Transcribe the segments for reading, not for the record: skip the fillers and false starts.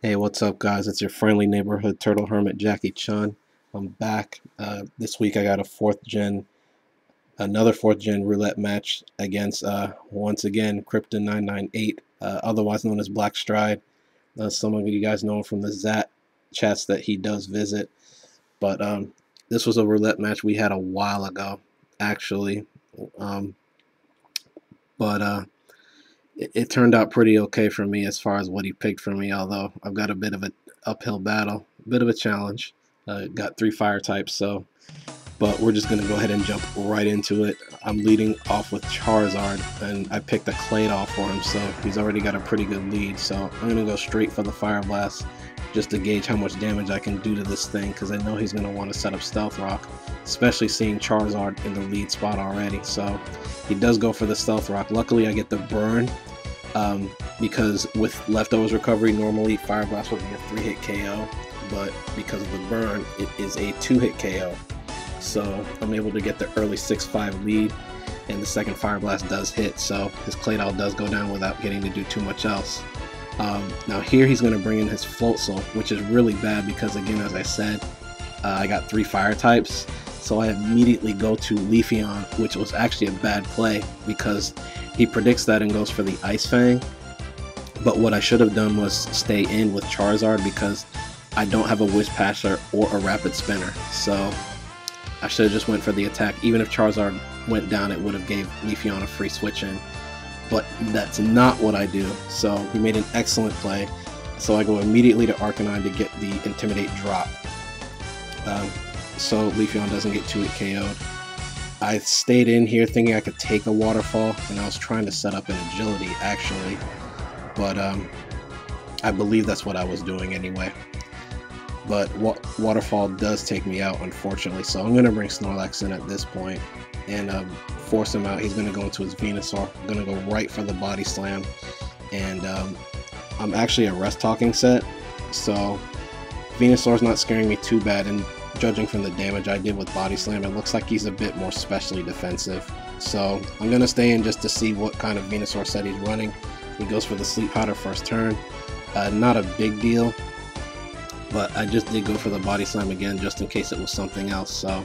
Hey, what's up, guys? It's your friendly neighborhood turtle hermit, JackieChun. I'm back. This week I got another 4th gen roulette match against, once again, krypton998, otherwise known as BLACKSTRIDE. Some of you guys know him from the Zat chats that he does visit. But this was a roulette match we had a while ago, actually. It turned out pretty okay for me as far as what he picked for me, although I've got a bit of an uphill battle, a bit of a challenge. Got 3 fire types, but we're just going to go ahead and jump right into it. I'm leading off with Charizard, and I picked a Claydol for him, so he's already got a pretty good lead. So I'm going to go straight for the Fire Blast just to gauge how much damage I can do to this thing, because I know he's going to want to set up Stealth Rock, especially seeing Charizard in the lead spot already. So he does go for the Stealth Rock. Luckily I get the burn, because with Leftovers Recovery normally Fire Blast would be a 3-hit KO, but because of the burn it is a 2-hit KO. So I'm able to get the early 6-5 lead, and the second Fire Blast does hit, so his Claydol does go down without getting to do too much else. Now here he's going to bring in his Floatzel, which is really bad because, again, as I said, I got 3 fire types, so I immediately go to Leafeon, which was actually a bad play because he predicts that and goes for the Ice Fang. But what I should have done was stay in with Charizard because I don't have a Whispaster or a Rapid Spinner, so I should have just went for the attack. Even if Charizard went down, it would have gave Leafeon a free switch in. But that's not what I do, so he made an excellent play. So I go immediately to Arcanine to get the Intimidate drop. So Leafeon doesn't get 2-hit KO'd. I stayed in here thinking I could take a Waterfall, and I was trying to set up an Agility actually, but I believe that's what I was doing anyway. But Waterfall does take me out, unfortunately, so I'm going to bring Snorlax in at this point and force him out. He's going to go into his Venusaur. I'm going to go right for the Body Slam, and I'm actually a Rest Talking set, so Venusaur's not scaring me too bad, and judging from the damage I did with Body Slam, it looks like he's a bit more specially defensive. So I'm going to stay in just to see what kind of Venusaur set he's running. He goes for the Sleep Powder first turn. Not a big deal, but I just did go for the Body Slam again just in case it was something else. So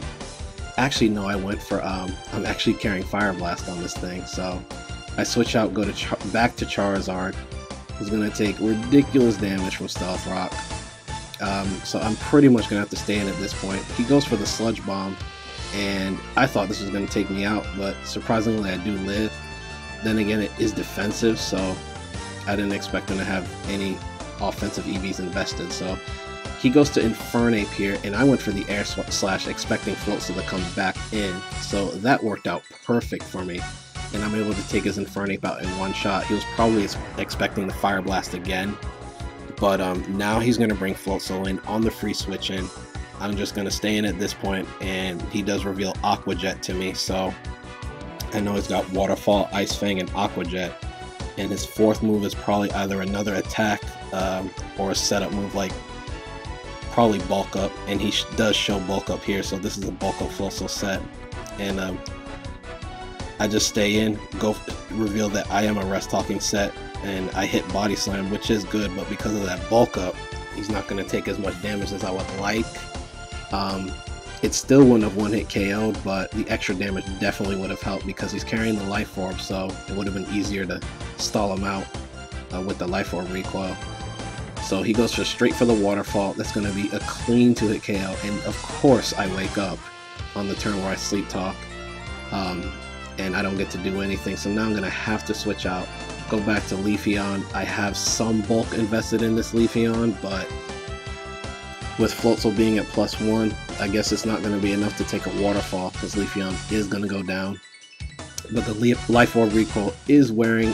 actually no, I went for I'm actually carrying Fire Blast on this thing, so I switch out, go to back to Charizard, who's going to take ridiculous damage from Stealth Rock. So I'm pretty much going to have to stay in at this point. He goes for the Sludge Bomb, and I thought this was going to take me out, but surprisingly I do live. Then again, it is defensive, so I didn't expect him to have any offensive EVs invested. So he goes to Infernape here, and I went for the Air Slash expecting Floatzel to come back in, so that worked out perfect for me, and I'm able to take his Infernape out in one shot. He was probably expecting the Fire Blast again, but now he's going to bring Floatzel in on the free switch in. I'm just going to stay in at this point, and he does reveal Aqua Jet to me, so I know he's got Waterfall, Ice Fang, and Aqua Jet, and his 4th move is probably either another attack or a setup move like probably Bulk Up, and he does show Bulk Up here, so this is a Bulk Up Floatzel set, and I just stay in, go reveal that I am a Rest Talking set, and I hit Body Slam, which is good, but because of that Bulk Up, he's not going to take as much damage as I would like. It still wouldn't have 1-hit KO'd, but the extra damage definitely would have helped because he's carrying the Life Orb, so it would have been easier to stall him out with the Life Orb recoil. So he goes straight for the Waterfall. That's going to be a clean 2-hit KO, and of course I wake up on the turn where I Sleep Talk, and I don't get to do anything, so now I'm going to have to switch out, go back to Leafeon. I have some bulk invested in this Leafeon, but with Floatzel being at +1, I guess it's not going to be enough to take a Waterfall because Leafeon is going to go down. But the Life Orb recoil is wearing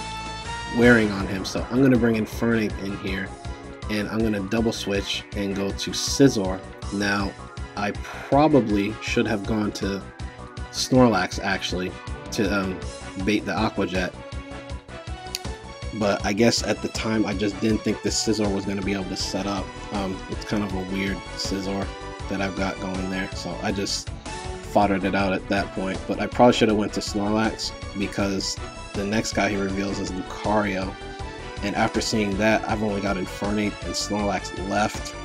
wearing on him. So I'm going to bring Infernape in here, and I'm going to double switch and go to Scizor. Now, I probably should have gone to Snorlax, actually, to bait the Aqua Jet. But I guess at the time, I just didn't think this Scizor was going to be able to set up. It's kind of a weird Scizor that I've got going there. So I just foddered it out at that point. But I probably should have went to Snorlax, because the next guy he reveals is Lucario. And after seeing that, I've only got Infernape and Snorlax left.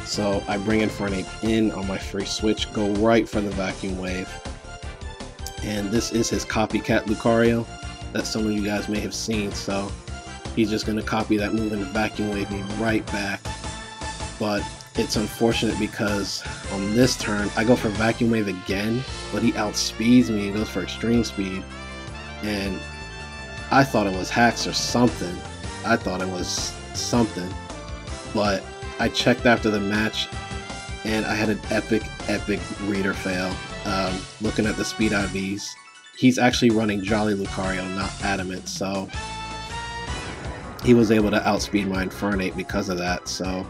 So I bring Infernape in on my free switch, go right for the Vacuum Wave. And this is his copycat Lucario that some of you guys may have seen. So he's just going to copy that move and Vacuum Wave me right back. But it's unfortunate because on this turn, I go for Vacuum Wave again, but he outspeeds me. He goes for Extreme Speed. And I thought it was hacks or something. I thought it was something. But I checked after the match, and I had an epic reader fail. Looking at the speed IVs, he's actually running Jolly Lucario, not Adamant, so he was able to outspeed my Infernape because of that. So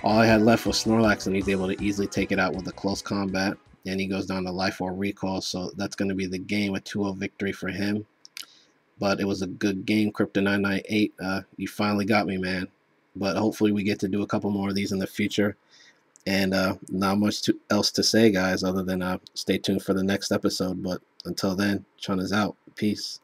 all I had left was Snorlax, and he's able to easily take it out with a close combat, and he goes down to Life or Recall. So that's going to be the game, a 2-0 victory for him. But it was a good game, krypton998. You finally got me, man. But hopefully we get to do a couple more of these in the future. And not much else to say, guys, other than stay tuned for the next episode. But until then, Chun is out. Peace.